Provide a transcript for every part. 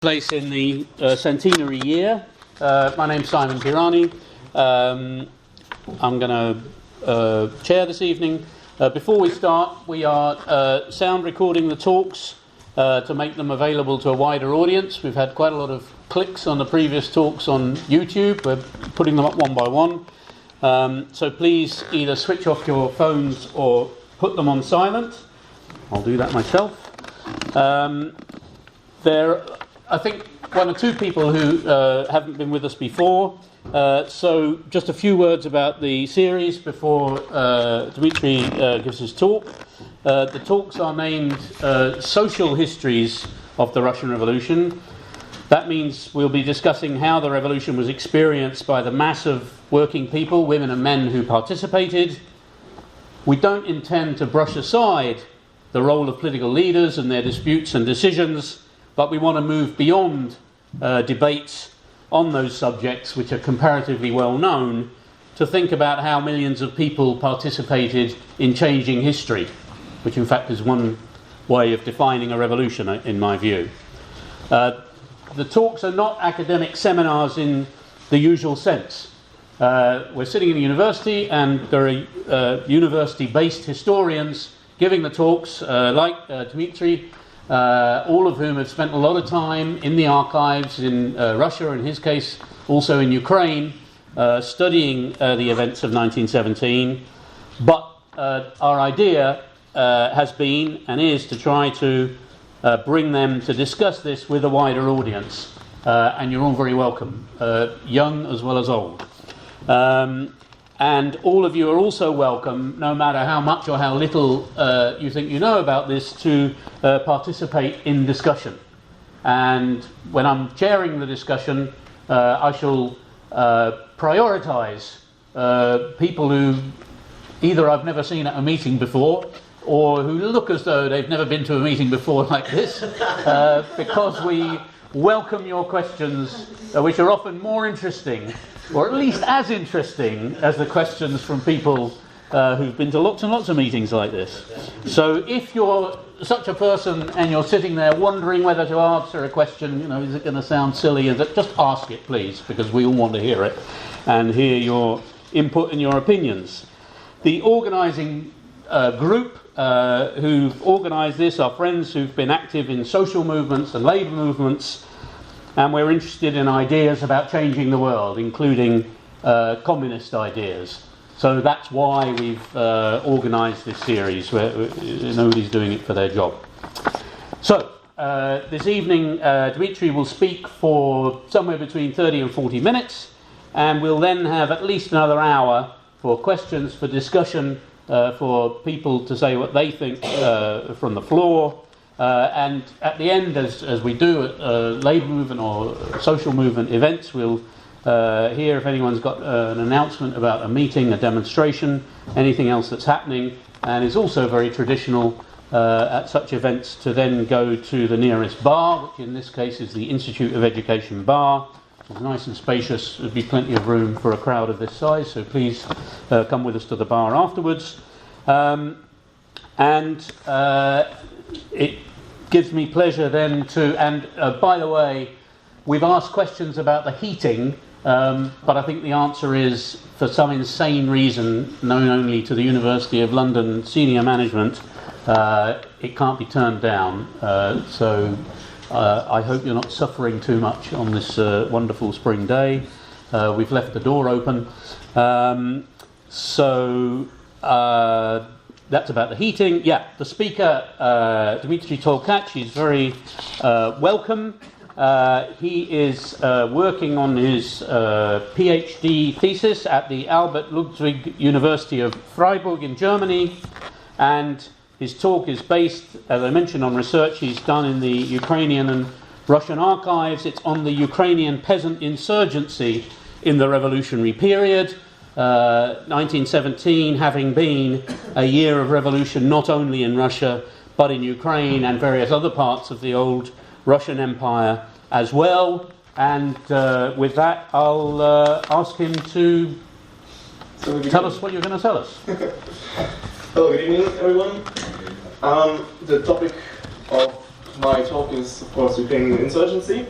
place in the centenary year. My name's Simon Pirani. I'm going to chair this evening. Before we start, we are sound recording the talks to make them available to a wider audience. We've had quite a lot of clicks on the previous talks on YouTube. We're putting them up one by one. So please either switch off your phones or put them on silent. I'll do that myself. I think one or two people who haven't been with us before. So just a few words about the series before Dimitri gives his talk. The talks are named Social Histories of the Russian Revolution. That means we'll be discussing how the revolution was experienced by the mass of working people, women and men who participated. We don't intend to brush aside the role of political leaders and their disputes and decisions, but we want to move beyond debates on those subjects, which are comparatively well known, to think about how millions of people participated in changing history, which in fact is one way of defining a revolution, in my view. The talks are not academic seminars in the usual sense. We're sitting in a university, and there are university-based historians giving the talks, like Dimitri, all of whom have spent a lot of time in the archives in Russia, in his case also in Ukraine, studying the events of 1917. But our idea has been and is to try to bring them to discuss this with a wider audience. And you're all very welcome, young as well as old. And all of you are also welcome, no matter how much or how little you think you know about this, to participate in discussion. And when I'm chairing the discussion, I shall prioritise people who either I've never seen at a meeting before, or who look as though they've never been to a meeting before like this, because we welcome your questions, which are often more interesting, or at least as interesting as the questions from people who've been to lots and lots of meetings like this. So if you're such a person and you're sitting there wondering whether to answer a question, is it going to sound silly, and just ask it, please, because we all want to hear it and hear your input and your opinions. The organising group who've organised this are friends who've been active in social movements and labour movements, and we're interested in ideas about changing the world, including communist ideas. So that's why we've organised this series, where nobody's doing it for their job. So this evening Dimitri will speak for somewhere between 30 and 40 minutes, and we'll then have at least another hour for questions, for discussion, for people to say what they think from the floor. And at the end, as we do at labour movement or social movement events, we'll hear if anyone's got an announcement about a meeting, a demonstration, anything else that's happening. And it's also very traditional at such events to then go to the nearest bar, which in this case is the Institute of Education bar. It's nice and spacious. There'll be plenty of room for a crowd of this size, so please come with us to the bar afterwards. It gives me pleasure then to, and by the way, we've asked questions about the heating, but I think the answer is, for some insane reason known only to the University of London senior management, it can't be turned down. So I hope you're not suffering too much on this wonderful spring day. We've left the door open. That's about the heating. Yeah, the speaker, Dimitri Tolkatsch, he's very welcome. He is working on his PhD thesis at the Albert Ludwig University of Freiburg in Germany, and his talk is based, as I mentioned, on research he's done in the Ukrainian and Russian archives. It's on the Ukrainian peasant insurgency in the revolutionary period. 1917 having been a year of revolution not only in Russia but in Ukraine and various other parts of the old Russian Empire as well. And with that, I'll ask him to tell us what you're going to tell us. Hello, good evening, everyone. The topic of my talk is, of course, Ukrainian insurgency.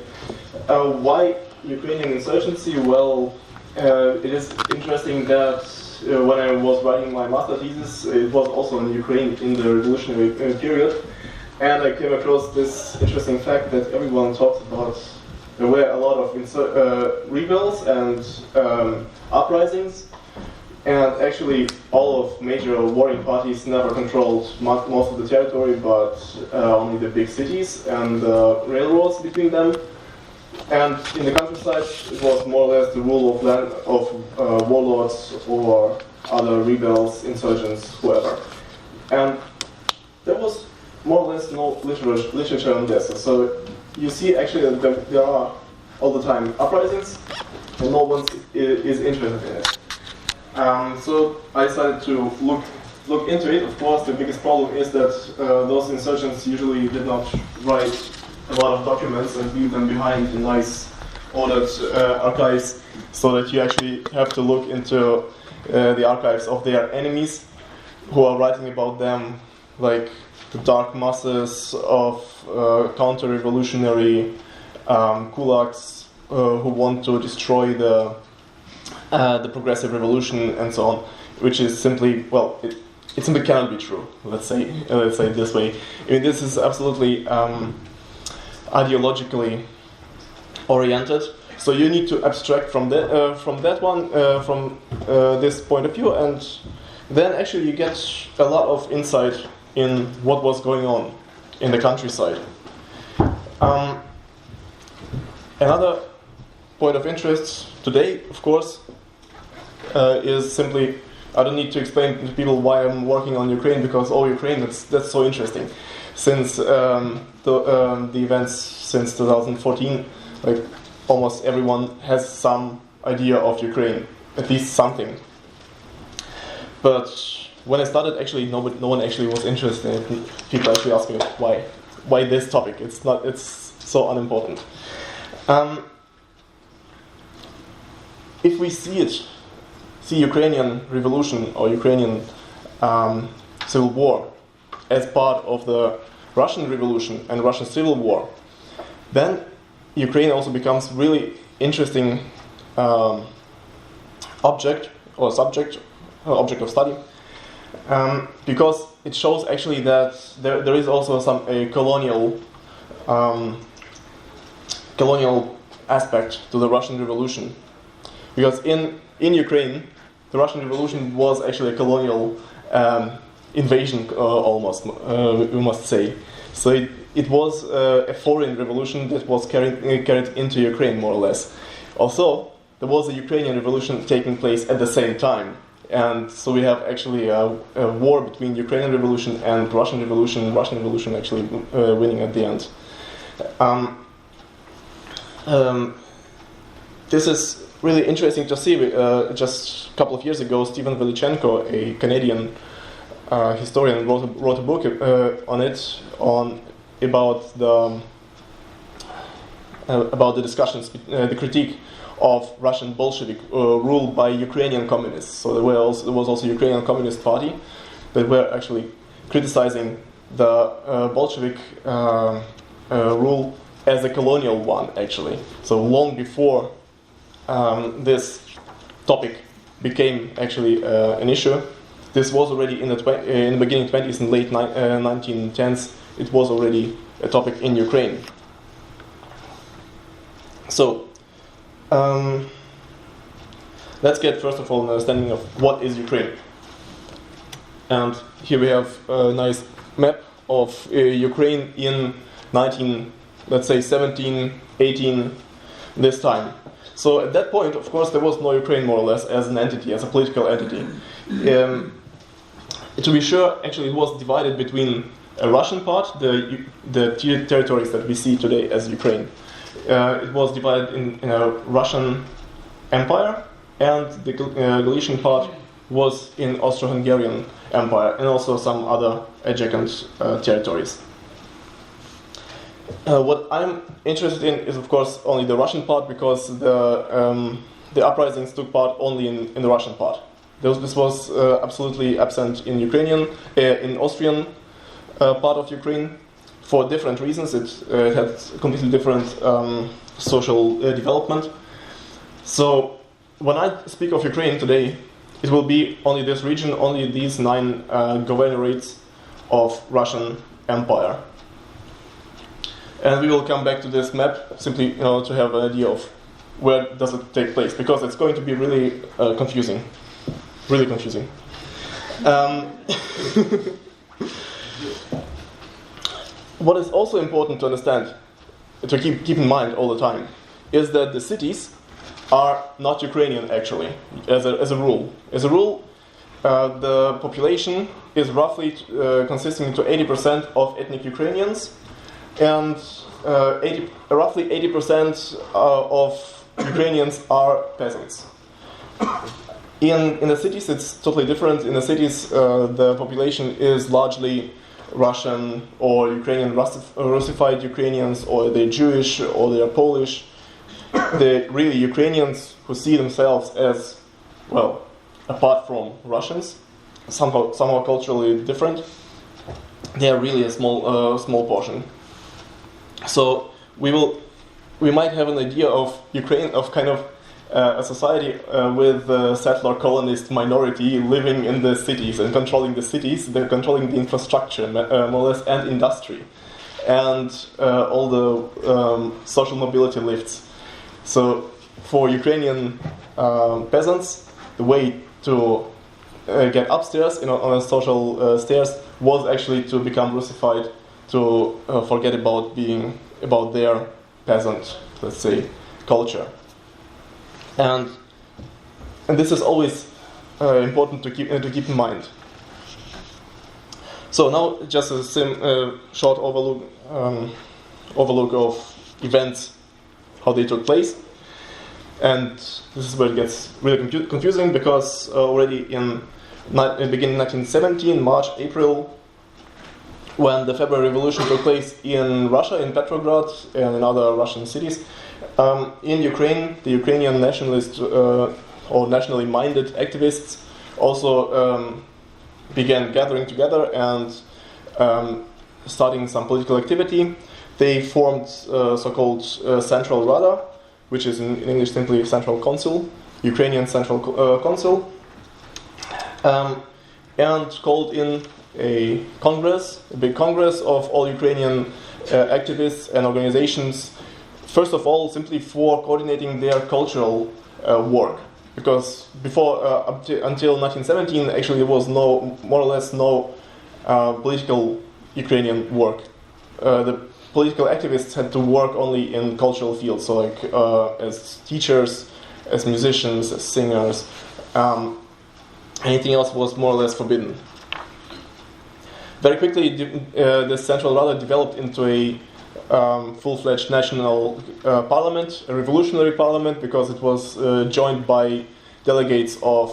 Why Ukrainian insurgency? Well, it is interesting that when I was writing my master thesis, it was also in Ukraine in the revolutionary period, and I came across this interesting fact that everyone talks about. There were a lot of rebels and uprisings, and actually all of major warring parties never controlled most of the territory, but only the big cities and railroads between them. And in the countryside, it was more or less the rule of land of warlords or other rebels, insurgents, whoever. And there was more or less no literature on this. So you see actually that there are all the time uprisings, and no one is interested in it. So I decided to look into it. Of course, the biggest problem is that those insurgents usually did not write a lot of documents and leave them behind in nice ordered archives, so that you actually have to look into the archives of their enemies who are writing about them, like the dark masses of counter-revolutionary kulaks who want to destroy the progressive revolution and so on, which is simply, well, it simply cannot be true. Let's say it this way. I mean, this is absolutely ideologically oriented. So you need to abstract from this point of view, and then actually you get a lot of insight in what was going on in the countryside. Another point of interest today, of course, is simply, I don't need to explain to people why I'm working on Ukraine, because Ukraine, that's so interesting. Since the events since 2014, like almost everyone has some idea of Ukraine, at least something. But when I started, actually, no one actually was interested in it. People actually ask me why this topic. It's so unimportant. If we see Ukrainian revolution or Ukrainian civil war as part of the Russian Revolution and Russian Civil War, then Ukraine also becomes really interesting object of study, because it shows actually that there is also a colonial aspect to the Russian Revolution, because in Ukraine the Russian Revolution was actually a colonial invasion, almost, we must say. So it was a foreign revolution that was carried into Ukraine, more or less. Also, there was a Ukrainian revolution taking place at the same time. And so we have actually a war between Ukrainian revolution and Russian revolution actually winning at the end. This is really interesting to see. Just a couple of years ago, Stephen Velichenko, a Canadian historian, wrote a book about the discussions, the critique of Russian Bolshevik rule by Ukrainian communists. So there was also a Ukrainian Communist Party that were actually criticizing the Bolshevik rule as a colonial one, actually. So long before this topic became actually an issue, this was already in the beginning 20s and late 1910s. It was already a topic in Ukraine. So let's get first of all an understanding of what is Ukraine. And here we have a nice map of Ukraine in 17, 18, this time. So at that point, of course, there was no Ukraine more or less as an entity, as a political entity. To be sure, actually it was divided between a Russian part, the territories that we see today as Ukraine. It was divided in a Russian Empire, and the Galician part was in Austro-Hungarian Empire, and also some other adjacent territories. What I'm interested in is, of course, only the Russian part, because the uprisings took part only in the Russian part. This was absolutely absent in Austrian part of Ukraine. for different reasons. It had completely different social development. So when I speak of Ukraine today, it will be only this region, only these 9 governorates of Russian Empire. And we will come back to this map simply to have an idea of where does it take place, because it's going to be really confusing. Really confusing. What is also important to understand, to keep in mind all the time, is that the cities are not Ukrainian actually, as a rule. As a rule, the population is roughly consisting to 80% of ethnic Ukrainians, and roughly 80% of Ukrainians are peasants. In the cities, it's totally different. In the cities, the population is largely Russian or Ukrainian, Russified Ukrainians, or they're Jewish, or they're Polish. They're really Ukrainians who see themselves as, well, apart from Russians, somehow culturally different. They are really a small portion. So we might have an idea of Ukraine, of kind of a society with a settler colonist minority living in the cities and controlling the cities. They're controlling the infrastructure, more or less, and industry, and all the social mobility lifts. So for Ukrainian peasants, the way to get upstairs on a social stairs was actually to become Russified, to forget about their peasant, let's say, culture. And this is always important to keep in mind. So now just a short overlook of events, how they took place. And this is where it gets really confusing, because already in beginning 1917, March, April, when the February Revolution took place in Russia, in Petrograd and in other Russian cities, in Ukraine, the Ukrainian nationalist or nationally minded activists also began gathering together and starting some political activity. They formed so-called Central Rada, which is in English simply Central Council, Ukrainian Central Council, and called in a big congress of all Ukrainian activists and organizations, first of all, simply for coordinating their cultural work. Because before, until 1917, actually there was more or less no political Ukrainian work. The political activists had to work only in cultural fields, so like as teachers, as musicians, as singers. Anything else was more or less forbidden. Very quickly, the Central Rada developed into a full-fledged national parliament, a revolutionary parliament, because it was joined by delegates of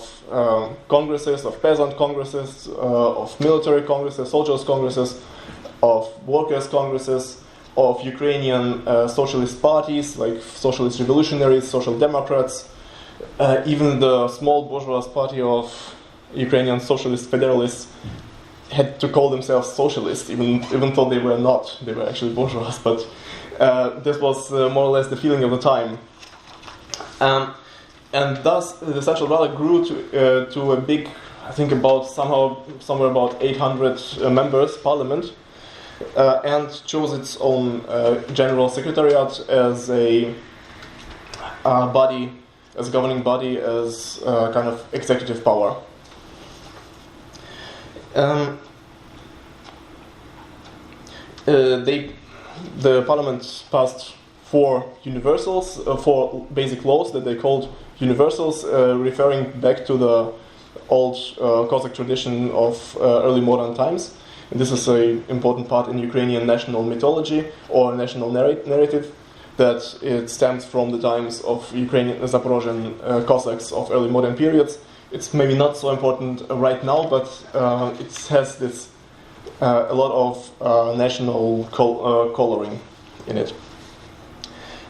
congresses, of peasant congresses, of military congresses, soldiers' congresses, of workers' congresses, of Ukrainian socialist parties, like socialist revolutionaries, social democrats, even the small bourgeois party of Ukrainian socialist federalists had to call themselves socialists, even though they were not. They were actually bourgeois, but this was more or less the feeling of the time. And thus, the Central Rada grew to a big, I think somewhere about 800 members parliament, and chose its own general secretariat as a body, as a governing body, as kind of executive power. The parliament passed four four basic laws that they called universals, referring back to the old Cossack tradition of early modern times. And this is an important part in Ukrainian national mythology or national narrative, that it stems from the times of Ukrainian Zaporozhian Cossacks of early modern periods. It's maybe not so important right now, but it has this a lot of national coloring in it.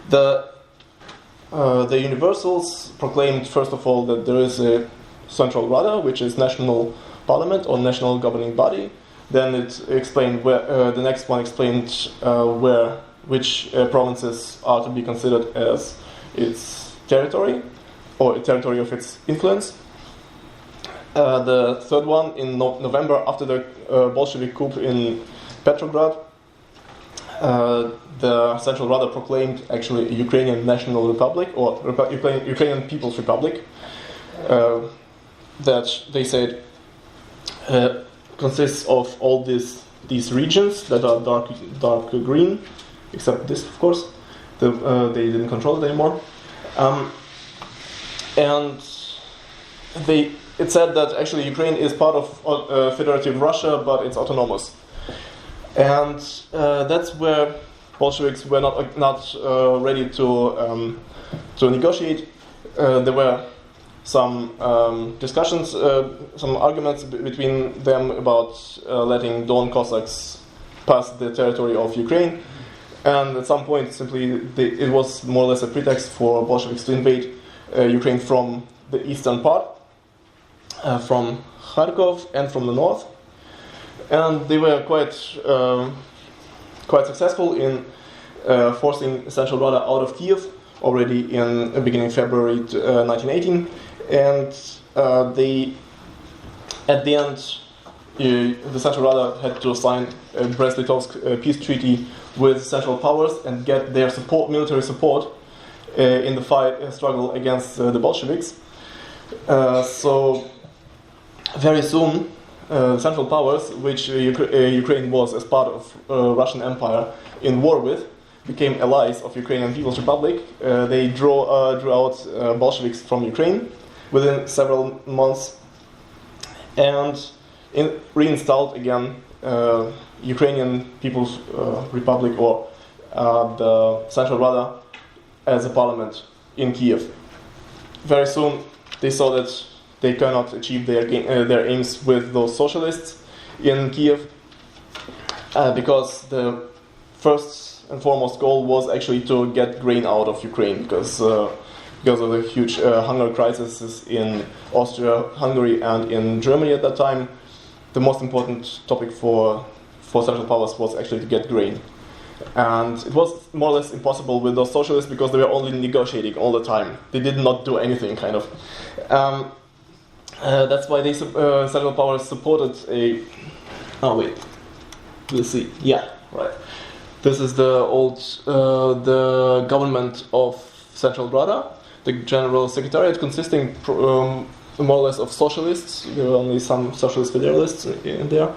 The universals proclaimed, first of all, that there is a Central Rada, which is national parliament or national governing body, Then it explained where the next one explained which provinces are to be considered as its territory or territory of its influence. The third one in November, after the Bolshevik coup in Petrograd, the Central Rada proclaimed actually a Ukrainian National Republic or Ukrainian People's Republic that they said consists of all these regions that are dark green, except this, of course. They didn't control it anymore, and it said that actually Ukraine is part of Federative Russia, but it's autonomous, and that's where Bolsheviks were not ready to negotiate. There were some discussions, some arguments between them about letting Don Cossacks pass the territory of Ukraine, and at some point simply it was more or less a pretext for Bolsheviks to invade Ukraine from the eastern part, from Kharkov and from the north, and they were quite successful in forcing Central Rada out of Kiev already in beginning February 1918. And they, at the end, the Central Rada had to sign a Brest-Litovsk peace treaty with Central Powers and get their military support in the struggle against the Bolsheviks. So very soon, Central Powers, which Ukraine was as part of Russian Empire in war with, became allies of Ukrainian People's Republic. They drew out Bolsheviks from Ukraine within several months, and reinstalled again Ukrainian People's Republic or the Central Rada as a parliament in Kiev. Very soon they saw that they cannot achieve their aims with those socialists in Kiev, because the first and foremost goal was actually to get grain out of Ukraine, because of the huge hunger crises in Austria, Hungary, and in Germany at that time. The most important topic for Central Powers was actually to get grain. And it was more or less impossible with those socialists because they were only negotiating all the time. They did not do anything, kind of. That's why Central Powers supported a... Oh, wait. We'll see. Yeah, right. This is the government of Central Rada, the General Secretariat, consisting more or less of socialists. There were only some socialist federalists in there.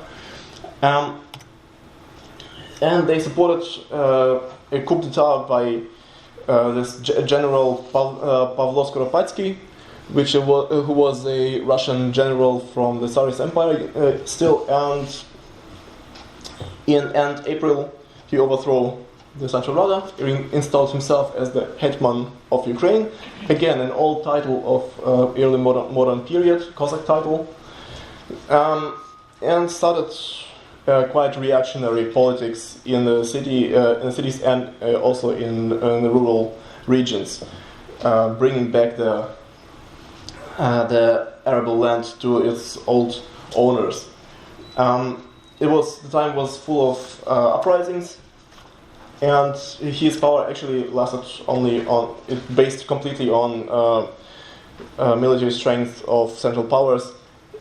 And they supported a coup d'etat by this General Pavlo Skoropadsky, who was a Russian general from the Tsarist Empire still, and in end April he overthrew the Central Rada, installed himself as the hetman of Ukraine, again an old title of early modern period, Cossack title, and started quite reactionary politics in the cities and also in the rural regions, bringing back the arable land to its old owners. The time was full of uprisings, and his power actually lasted based completely on military strength of Central Powers,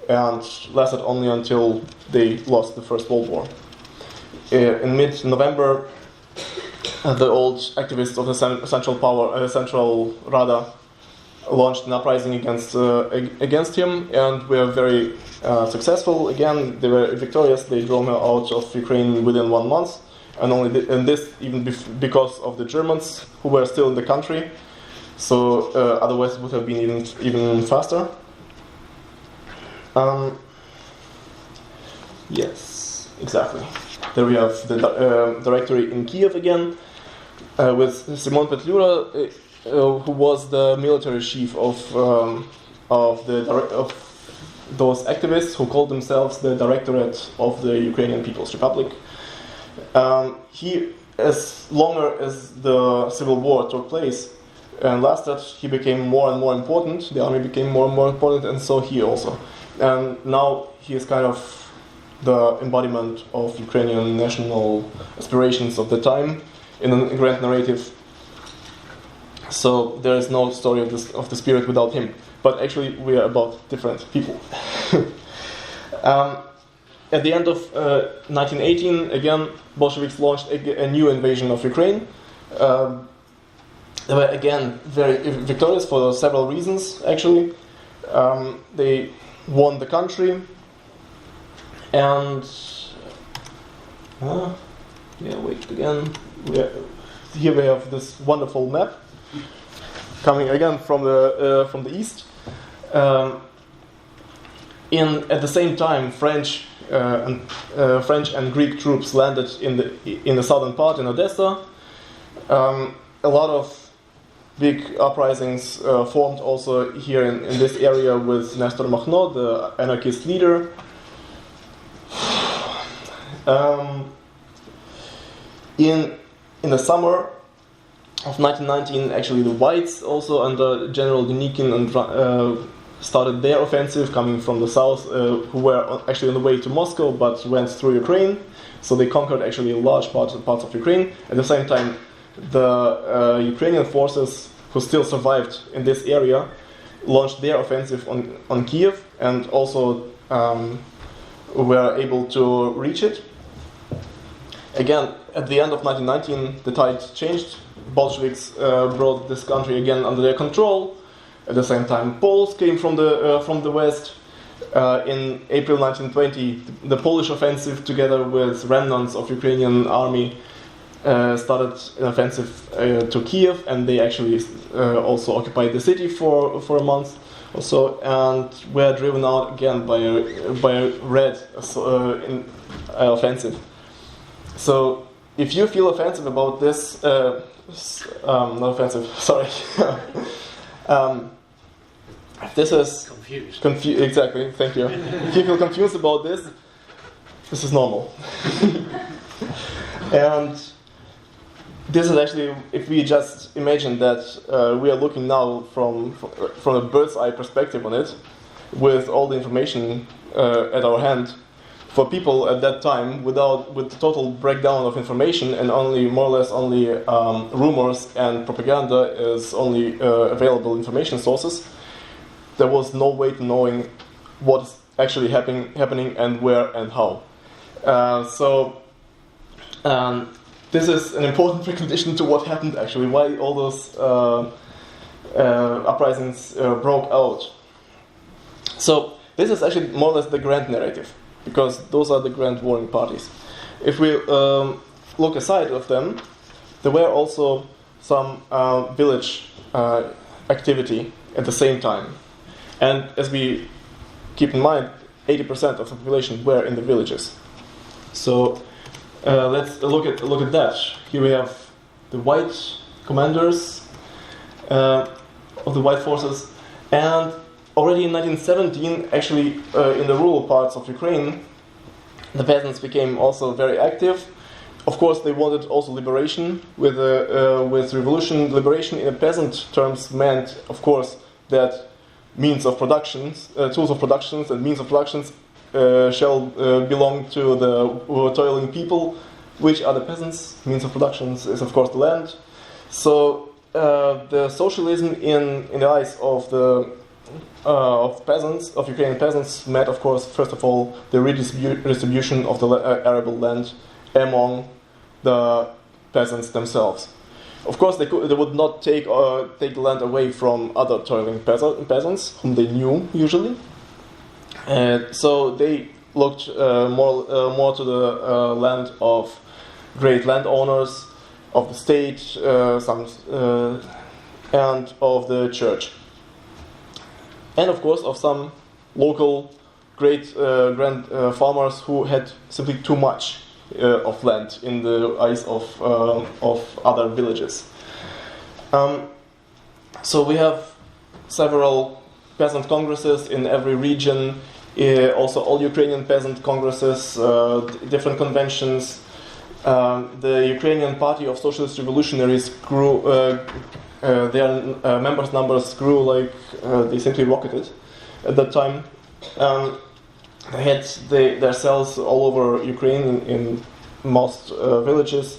and lasted only until they lost the First World War. In mid-November, the old activists of the Central Rada launched an uprising against him, and were very successful. Again, they were victorious. They drove him out of Ukraine within 1 month, and this even because of the Germans who were still in the country. So otherwise, it would have been even faster. Yes, exactly. There we have the directory in Kiev again, with Simon Petlura, who was the military chief of those activists who called themselves the Directorate of the Ukrainian People's Republic. As longer as the civil war took place and lasted, he became more and more important. The army became more and more important, and so he also. And now he is kind of the embodiment of Ukrainian national aspirations of the time in a grand narrative. So there is no story of the spirit without him. But actually, we are about different people. At the end of 1918, again, Bolsheviks launched a new invasion of Ukraine. They were again very victorious for several reasons, actually. They won the country, and wait again. Here we have this wonderful map coming again from the east. At the same time, French and Greek troops landed in the southern part in Odessa. A lot of big uprisings formed also here in this area with Nestor Makhno, the anarchist leader. In the summer of 1919, actually the Whites also under General Denikin started their offensive coming from the south, who were actually on the way to Moscow but went through Ukraine. So they conquered actually a large parts of Ukraine. At the same time, the Ukrainian forces who still survived in this area launched their offensive on Kiev and also were able to reach it. Again, at the end of 1919, the tide changed. Bolsheviks brought this country again under their control. At the same time, Poles came from the west. In April 1920, the Polish offensive, together with remnants of Ukrainian army, started an offensive to Kiev, and they actually also occupied the city for a month or so, and were driven out again by a red offensive. So, if you feel offensive about this, not offensive, sorry. This is confused. Exactly, thank you. If you feel confused about this is normal. And this is actually, if we just imagine that we are looking now from a bird's eye perspective on it, with all the information at our hand, for people at that time, with the total breakdown of information and more or less only rumors and propaganda as only available information sources, there was no way to knowing what is actually happening and where and how. This is an important precondition to what happened actually, why all those uprisings broke out. So this is actually more or less the grand narrative, because those are the grand warring parties. If we look aside of them, there were also some village activity at the same time. And as we keep in mind, 80% of the population were in the villages. So let's look at that. Here we have the white commanders of the white forces, and already in 1917, actually in the rural parts of Ukraine, the peasants became also very active. Of course, they wanted also liberation. With revolution, liberation in peasant terms meant, of course, that means of productions, tools of productions and means of productions shall belong to the toiling people. Which are the peasants? Means of productions is, of course, the land. So the socialism in the eyes of the Ukrainian peasants meant, of course, first of all, the redistribution of the arable land among the peasants themselves. Of course, they would not take the land away from other toiling peasants, whom they knew usually. So they looked more to the land of great landowners, of the state, and of the church, and of course of some local great grand farmers who had simply too much of land in the eyes of other villages. So we have several peasant congresses in every region, also all Ukrainian peasant congresses, different conventions. The Ukrainian Party of Socialist Revolutionaries grew, their members' numbers grew like they simply rocketed at that time. They had their cells all over Ukraine in most villages.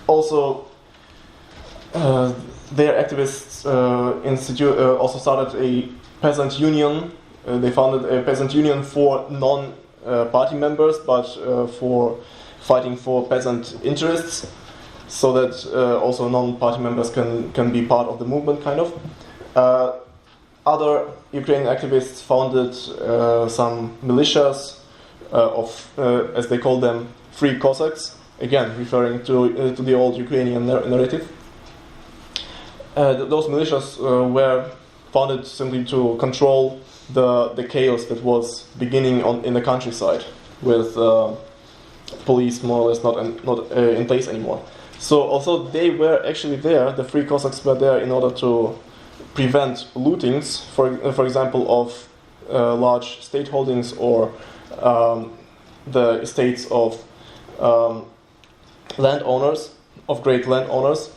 Also, their activists also started a peasant union. They founded a peasant union for non-party members, but for fighting for peasant interests, so that also non-party members can be part of the movement, kind of. Other Ukrainian activists founded some militias as they call them, free Cossacks, again referring to the old Ukrainian narrative. Those militias were founded simply to control the chaos that was beginning in the countryside, with police more or less not in place anymore. So although they were actually there, the free Cossacks were there in order to prevent lootings, for example, of large state holdings or the estates of landowners, of great landowners.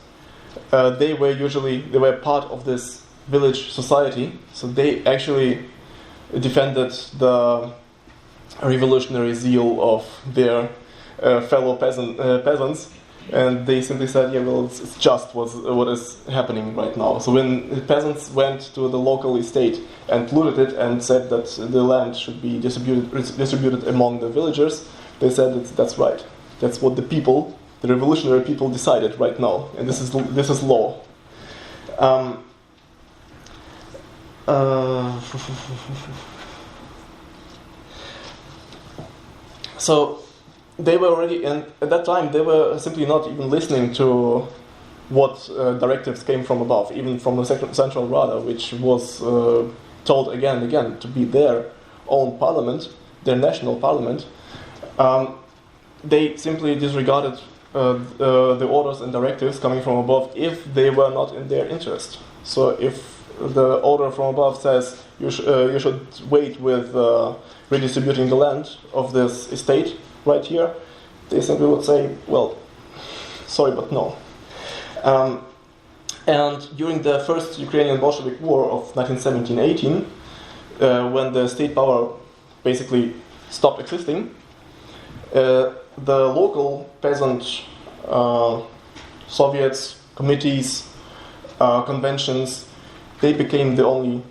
They were part of this village society, so they actually defended the revolutionary zeal of their fellow peasants. And they simply said, yeah, well, it's just what is happening right now. So when the peasants went to the local estate and looted it and said that the land should be distributed among the villagers, they said that that's right. That's what the revolutionary people decided right now, and this is law. So they were already, and at that time they were simply not even listening to what directives came from above, even from the Central Rada, which was told again and again to be their own parliament, their national parliament. They simply disregarded the orders and directives coming from above if they were not in their interest. So if the order from above says you should wait with redistributing the land of this estate right here, they simply would say, well, sorry, but no. And during the first Ukrainian Bolshevik War of 1917-18, when the state power basically stopped existing, the local peasant Soviets, committees, conventions, they became the only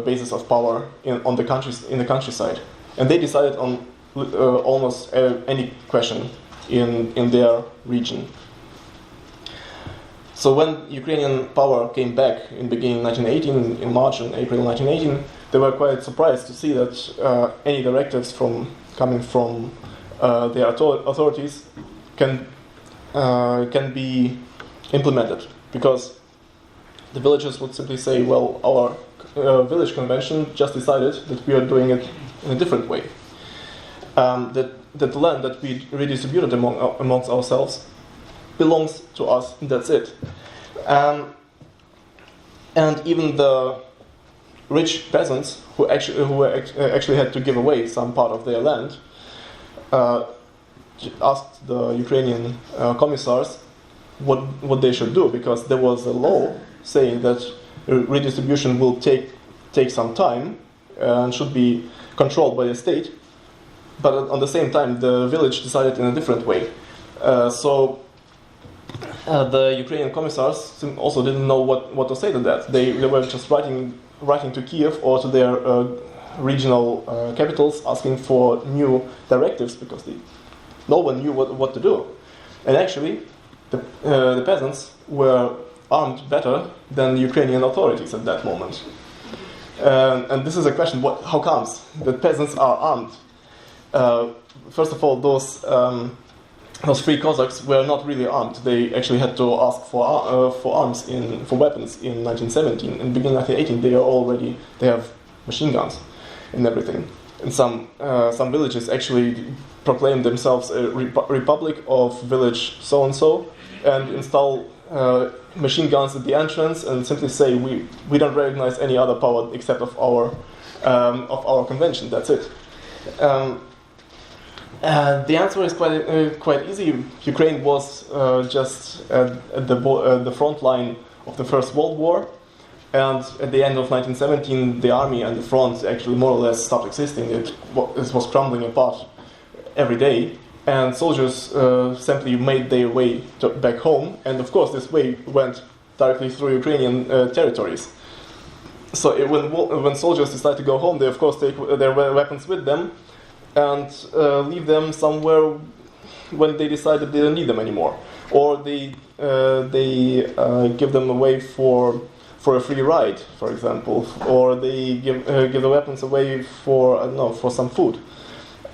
basis of power in the countryside, and they decided on almost any question in their region. So when Ukrainian power came back in beginning 1918, in March and April 1918, they were quite surprised to see that any directives coming from their authorities can be implemented, because the villagers would simply say, well, our village convention just decided that we are doing it in a different way. That the land that we redistributed amongst ourselves belongs to us, and that's it. And even the rich peasants who actually had to give away some part of their land asked the Ukrainian commissars what they should do, because there was a law saying that redistribution will take some time and should be controlled by the state. But at the same time, the village decided in a different way. So the Ukrainian commissars also didn't know what to say to that. They were just writing to Kiev or to their regional capitals asking for new directives, because no one knew what to do. And actually, the peasants were armed better than the Ukrainian authorities at that moment. And this is a question: how comes that peasants are armed? First of all, those free Cossacks were not really armed. They actually had to ask for arms for weapons in 1917. In beginning 1918, they have machine guns and everything. And some villages actually proclaim themselves a republic of village so and so, and install machine guns at the entrance and simply say we don't recognize any other power except of our convention. That's it. The answer is quite easy. Ukraine was just at the front line of the First World War. And at the end of 1917, the army and the front actually more or less stopped existing. It was crumbling apart every day. And soldiers simply made their way back home. And of course, this way went directly through Ukrainian territories. So when soldiers decide to go home, they of course take their weapons with them and leave them somewhere when they decide that they don't need them anymore, or they give them away for a free ride, for example, or they give the weapons away for for some food.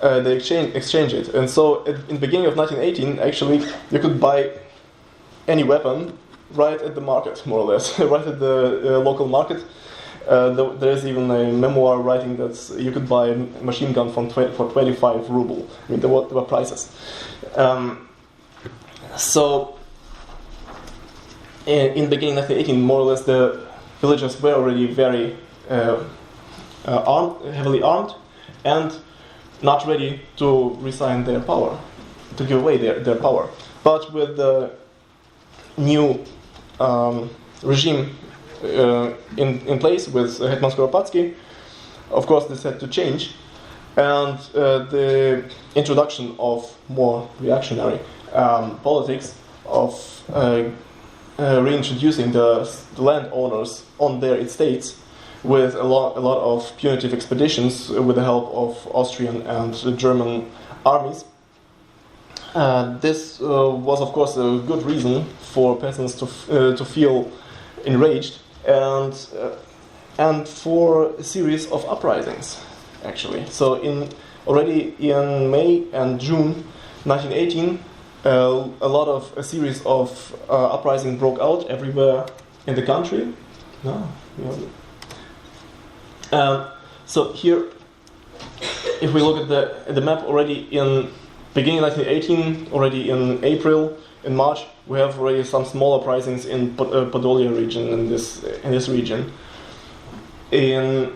They exchange it, and so in the beginning of 1918, actually, you could buy any weapon right at the market, more or less, right at the local market. There's even a memoir writing that you could buy a machine gun for 25 ruble. I mean, there were prices. So, in the beginning of 1918, more or less, the villagers were already very heavily armed, and not ready to resign their power, to give away their power. But with the new regime in place with Hetman Skoropadsky, of course this had to change, and the introduction of more reactionary politics of reintroducing the landowners on their estates with a lot of punitive expeditions with the help of Austrian and German armies. This was of course a good reason for peasants to feel enraged, and for a series of uprisings, actually. So already in May and June 1918, a series of uprisings broke out everywhere in the country. So here, if we look at the map, already in beginning 1918, already in April, in March, we have already some small uprisings in Podolia region, in this region. In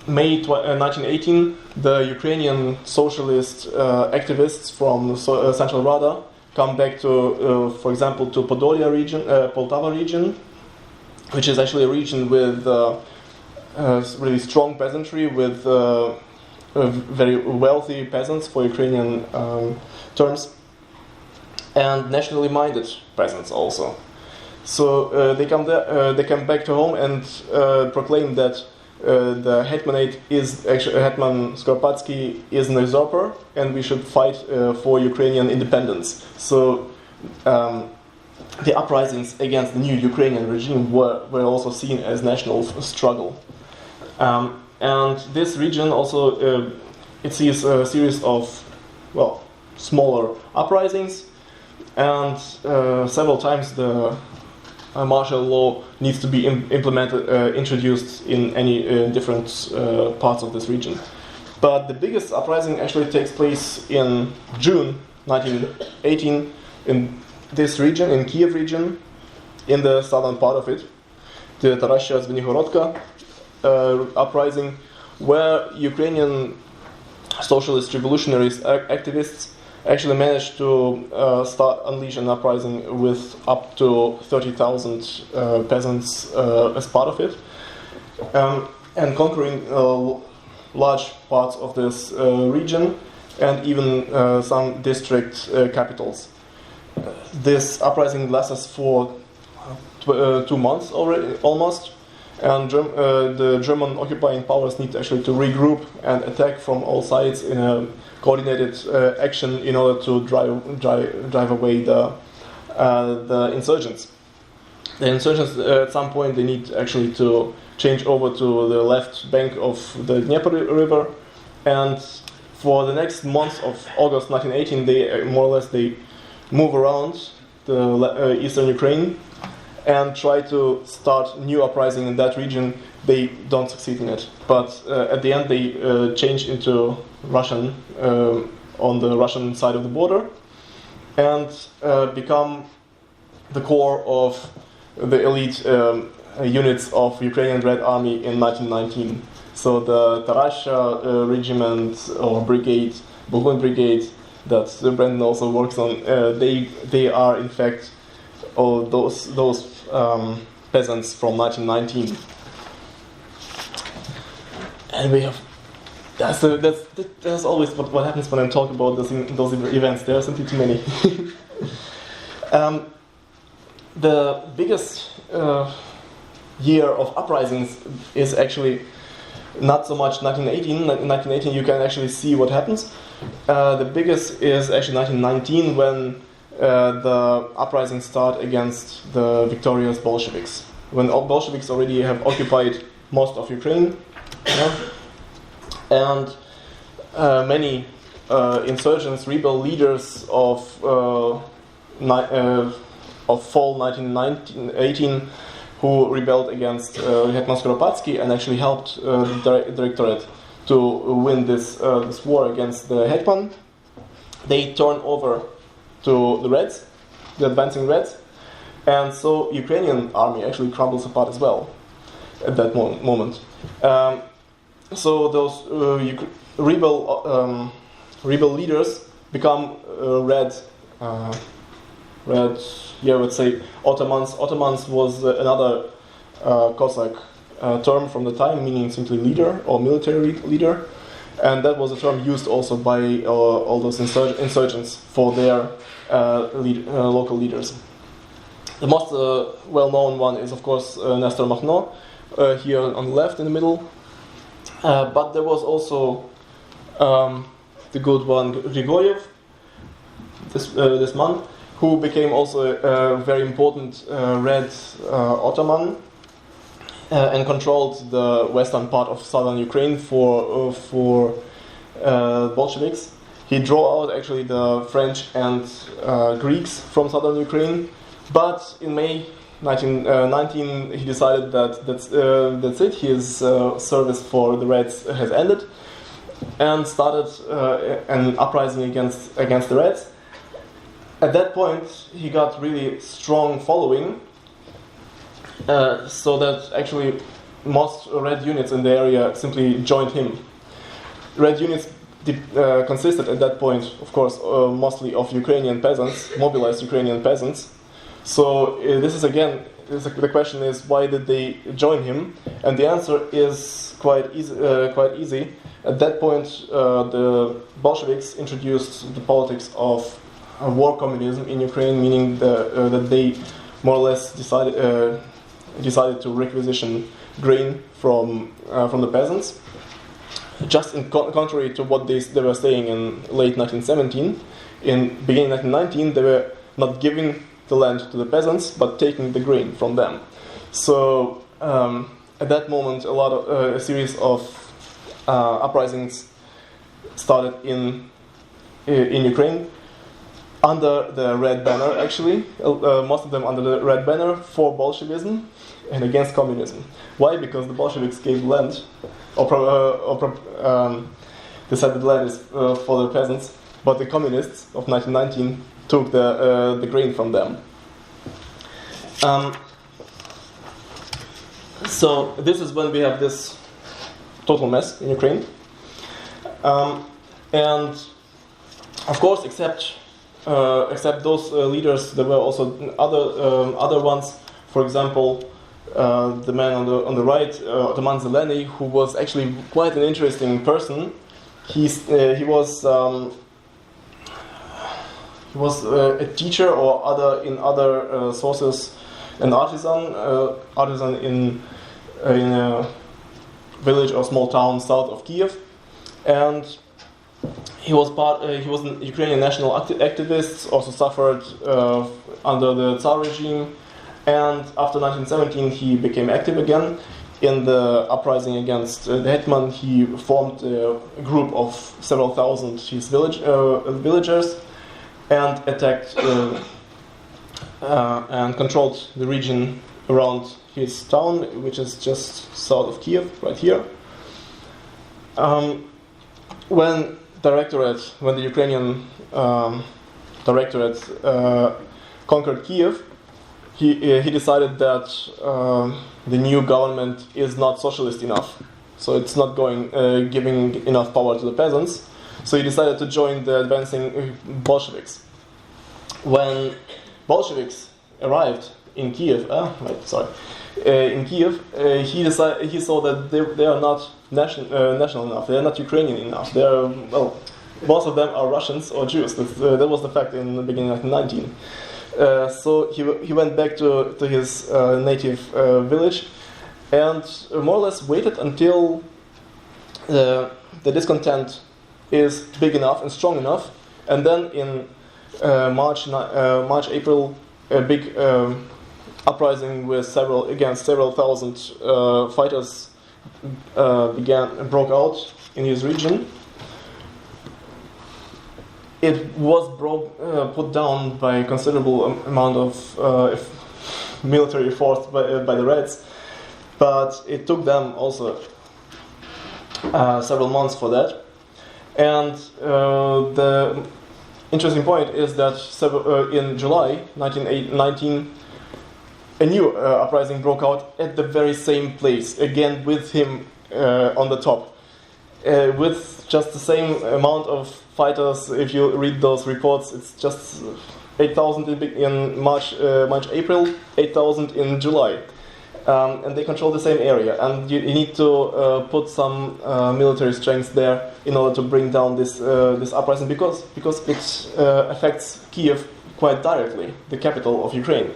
May 1918, the Ukrainian socialist activists from Central Rada come back to, for example, to Podolia region, Poltava region, which is actually a region with really strong peasantry, with very wealthy peasants for Ukrainian terms, and nationally minded peasants also. So they come back to home and proclaim that the hetmanate is actually Hetman Skoropadsky is an usurper, and we should fight for Ukrainian independence. So the uprisings against the new Ukrainian regime were also seen as national struggle. And this region also it sees a series of smaller uprisings, and several times the martial law needs to be introduced in any different parts of this region. But the biggest uprising actually takes place in June 1918 in this region, in Kiev region, in the southern part of it, the Tarasha-Zvenighorodka uprising, where Ukrainian socialist revolutionaries activists actually managed to unleash an uprising with up to 30,000 peasants as part of it, and conquering large parts of this region, and even some district capitals. This uprising lasts for 2 months already, almost, and the German occupying powers need actually to regroup and attack from all sides in a coordinated action in order to drive away the insurgents. The insurgents at some point they need actually to change over to the left bank of the Dnieper River, and for the next month of August 1918 they more or less move around the eastern Ukraine and try to start new uprising in that region. They don't succeed in it, but at the end they change into Russian on the Russian side of the border, and become the core of the elite units of Ukrainian Red Army in 1919. So the Tarasha regiment or brigade, Bulgun brigade, that Brendan also works on, they are in fact those peasants from 1919. And we have that's always what happens when I talk about those events. There are simply too many. The biggest year of uprisings is actually not so much 1918. In 1918 you can actually see what happens. The biggest is actually 1919 when the uprisings start against the victorious Bolsheviks. When all Bolsheviks already have occupied most of Ukraine, and many insurgents, rebel leaders of fall 1918 who rebelled against Hetman Skoropadsky and actually helped the Directorate to win this war against the Hetman. They turn over to the Reds, the advancing Reds, and so Ukrainian army actually crumbles apart as well at that moment. So those rebel leaders become let's say Ottomans. Ottomans was another Cossack term from the time, meaning simply leader or military leader, and that was a term used also by all those insurgents for their local leaders. The most well-known one is, of course, Nestor Makhno, here on the left in the middle. But there was also the good one, Grigoriev, this man, who became also a very important Red Ottoman and controlled the western part of southern Ukraine for Bolsheviks. He drew out actually the French and Greeks from southern Ukraine, but in May 1919 he decided that that's it. His service for the Reds has ended, and started an uprising against the Reds. At that point, he got really strong following, so that actually most Red units in the area simply joined him. Red units consisted at that point, of course, mostly of Ukrainian peasants, mobilized Ukrainian peasants. So this is again, the question is, why did they join him? And the answer is quite easy. At that point, the Bolsheviks introduced the politics of war communism in Ukraine, meaning that they more or less decided to requisition grain from the peasants. Just in contrary to what they were saying in late 1917, in beginning 1919, they were not giving the land to the peasants, but taking the grain from them. So at that moment, a series of uprisings started in Ukraine under the Red Banner. Actually, most of them under the Red Banner for Bolshevism and against communism. Why? Because the Bolsheviks gave land, decided the land is for the peasants, but the communists of 1919 took the grain from them. So this is when we have this total mess in Ukraine, and of course, except those leaders, there were also other ones. For example, the man on the right, Ataman Zeleny, who was actually quite an interesting person. He was a teacher or other sources, an artisan in a village or small town south of Kiev, and he was an Ukrainian national activist. Also suffered under the Tsar regime, and after 1917 he became active again in the uprising against the Hetman. He formed a group of several thousand his villagers and attacked and controlled the region around his town, which is just south of Kiev, right here. When the Ukrainian Directorate conquered Kiev, he decided that the new government is not socialist enough, so it's not giving enough power to the peasants. So he decided to join the advancing Bolsheviks. When Bolsheviks arrived in Kiev, in Kiev, he saw that they are not national enough. They are not Ukrainian enough. They are, well, most of them are Russians or Jews. That was the fact in the beginning of 1919. So he went back to his native village and more or less waited until the discontent is big enough and strong enough, and then in March, April, a big uprising with several thousand fighters broke out in his region. It was put down by a considerable amount of military force by the Reds, but it took them also several months for that. And the interesting point is that in July 1919, a new uprising broke out at the very same place, again with him on the top, with just the same amount of fighters. If you read those reports, it's just 8,000 in March, April, 8,000 in July. And they control the same area, and you need to put some military strength there in order to bring down this uprising, because it affects Kiev quite directly, the capital of Ukraine.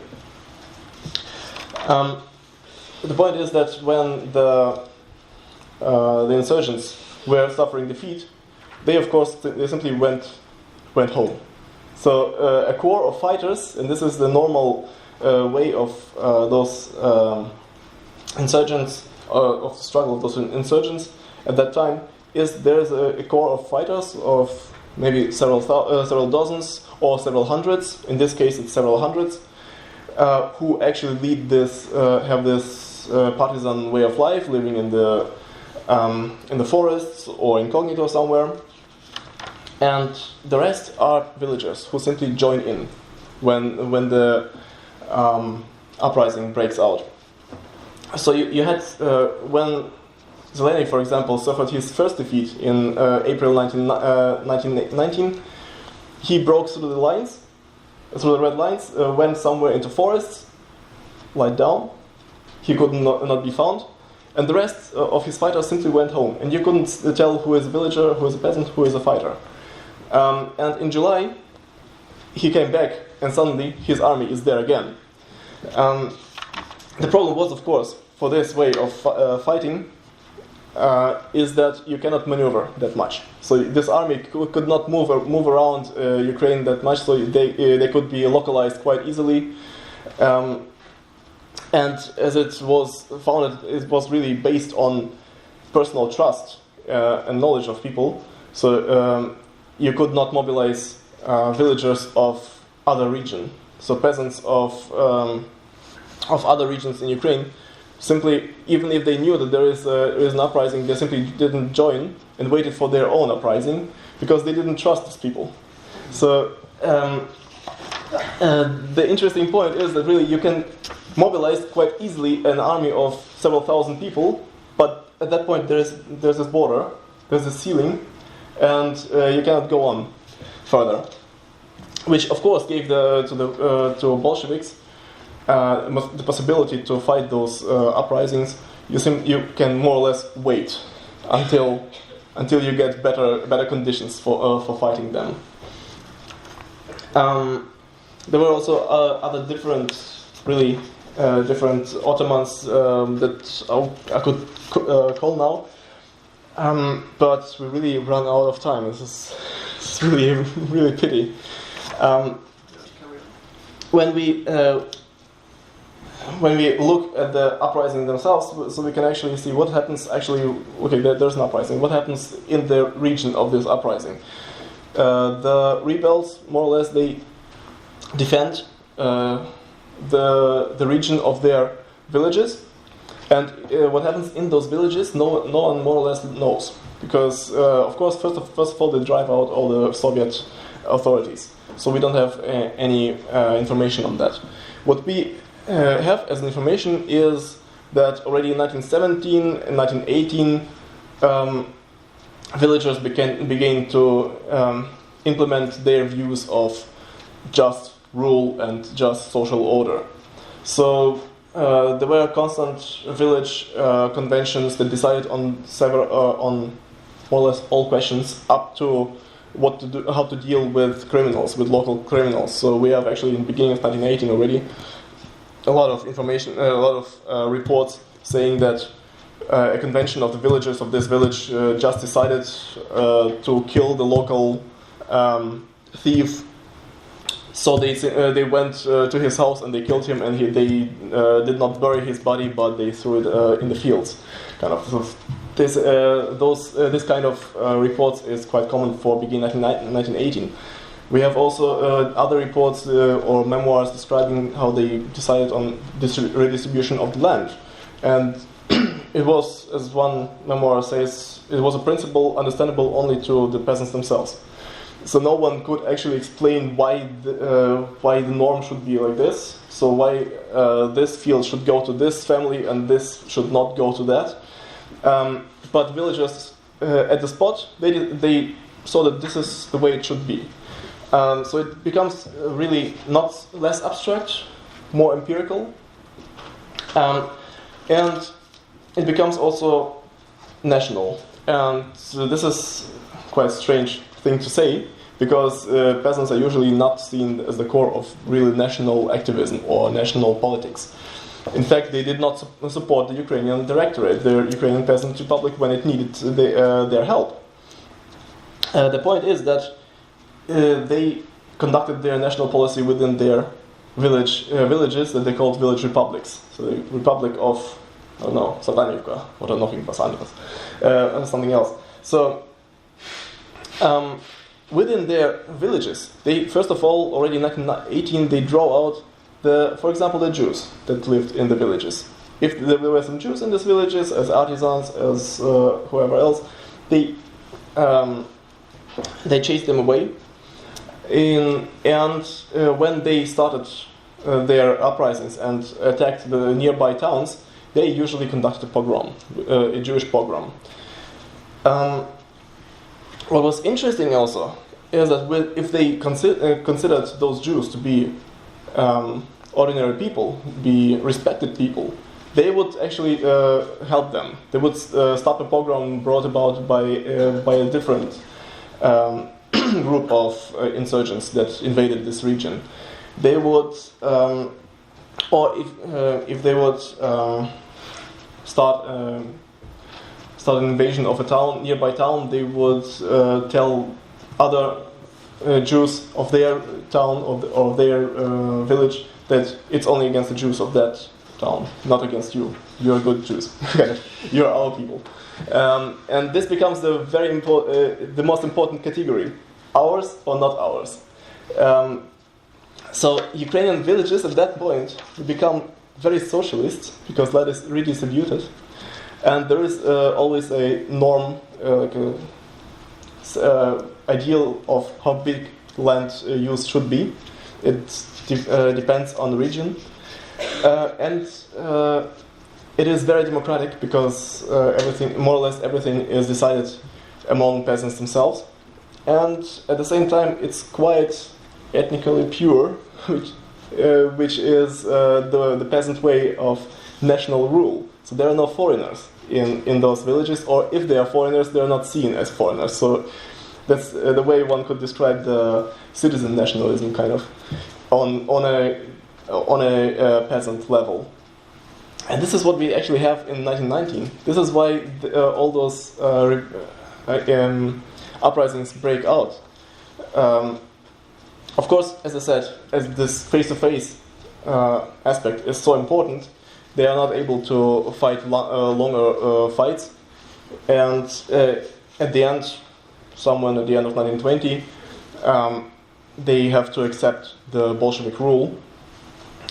The point is that when the insurgents were suffering defeat, they simply went home. So a corps of fighters, and this is the normal way of those insurgents, of the struggle of those insurgents at that time, is there's a corps of fighters of maybe several dozens or several hundreds. In this case, it's several hundreds, who actually lead this, have this partisan way of life, living in the forests or incognito somewhere. And the rest are villagers who simply join in when the uprising breaks out. So you had, when Zeleny, for example, suffered his first defeat in April 1919, he broke through the lines, through the red lines, went somewhere into forests, lied down. He could not be found, and the rest of his fighters simply went home, and you couldn't tell who is a villager, who is a peasant, who is a fighter. And in July, he came back, and suddenly his army is there again. The problem was, of course, for this way of fighting, is that you cannot maneuver that much. So this army could not move around Ukraine that much, so they could be localized quite easily. And as it was founded, it was really based on personal trust and knowledge of people. So you could not mobilize villagers of other region. So peasants of other regions in Ukraine, simply, even if they knew that there is an uprising, they simply didn't join and waited for their own uprising because they didn't trust these people. So the interesting point is that really you can mobilize quite easily an army of several thousand people, but at that point there's this border, there's this ceiling, and you cannot go on further. Which of course gave to Bolsheviks the possibility to fight those uprisings. You can more or less wait until you get better conditions for fighting them. There were also other different Ottomans that I could call now, but we really run out of time. This is really pity. When we look at the uprising themselves, so we can actually see what happens. There's an uprising. What happens in the region of this uprising? The rebels, more or less, they defend the region of their villages, and what happens in those villages, no one more or less knows, because of course, first of all, they drive out all the Soviet authorities. So we don't have any information on that. What we have as information is that already in 1917 and 1918, villagers began to implement their views of just rule and just social order. So there were constant village conventions that decided on on more or less all questions, up to what to do, how to deal with criminals, with local criminals. So we have actually in the beginning of 1918 already a lot of information, a lot of reports saying that a convention of the villagers of this village just decided to kill the local thief. So they went to his house and they killed him, and they did not bury his body, but they threw it in the fields. Kind of. So this kind of reports is quite common for beginning 1918. We have also other reports or memoirs describing how they decided on this redistribution of the land, and it was, as one memoir says, it was a principle understandable only to the peasants themselves. So no one could actually explain why the norm should be like this. So why this field should go to this family and this should not go to that. But villagers at the spot, they saw that this is the way it should be. So it becomes really not less abstract, more empirical, and it becomes also national. And so this is quite a strange thing to say, because peasants are usually not seen as the core of really national activism or national politics. In fact, they did not support the Ukrainian Directorate, the Ukrainian Peasant Republic, when it needed their help. The point is that they conducted their national policy within their villages that they called village republics. So the Republic of, I don't know, Satanivka, or nothing but something else. So within their villages, they first of all, already in 1918, they draw out for example, the Jews that lived in the villages. If there were some Jews in these villages, as artisans, as whoever else, they chased them away. And when they started their uprisings and attacked the nearby towns, they usually conducted a pogrom, a Jewish pogrom. What was interesting also is that if they considered those Jews to be ordinary people, be respected people, they would actually help them. They would stop a pogrom brought about by a different group of insurgents that invaded this region. They would, or if they would start an invasion of a nearby town, they would tell other Jews of their town or their village that it's only against the Jews of that town, not against you. You're good Jews. You're our people. And this becomes the most important category: ours or not ours. So Ukrainian villages at that point become very socialist because land is redistributed, and there is always a norm, like a ideal of how big land use should be. It depends on the region, and it is very democratic because more or less everything is decided among peasants themselves, and at the same time it's quite ethnically pure, which is the peasant way of national rule. So there are no foreigners in those villages, or if they are foreigners, they are not seen as foreigners. So that's the way one could describe the citizen nationalism, kind of, on a peasant level. And this is what we actually have in 1919. This is why all those uprisings break out. Of course, as I said, as this face-to-face aspect is so important, they are not able to fight longer fights. And at the end, somewhere at the end of 1920, they have to accept the Bolshevik rule.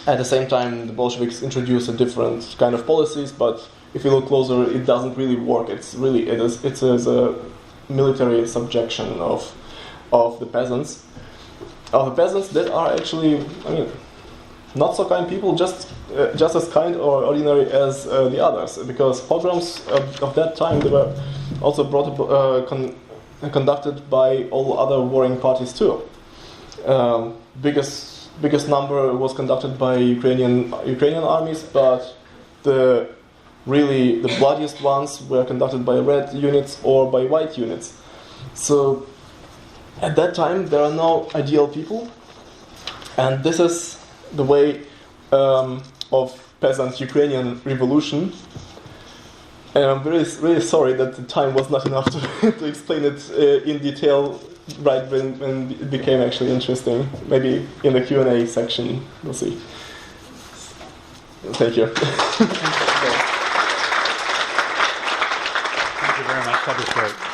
At the same time, the Bolsheviks introduce a different kind of policies, but if you look closer, it doesn't really work. It is a military subjection of the peasants. Of the peasants that are actually, not so kind people, just as kind or ordinary as the others. Because pogroms of that time, they were also conducted by all other warring parties too. Biggest biggest number was conducted by Ukrainian armies, but the bloodiest ones were conducted by red units or by white units. So at that time there are no ideal people, and this is the way of peasant Ukrainian revolution. And I'm really sorry that the time was not enough to explain it in detail right when it became actually interesting. Maybe in the Q&A section, we'll see. Thank you. Thank you very much. That was great.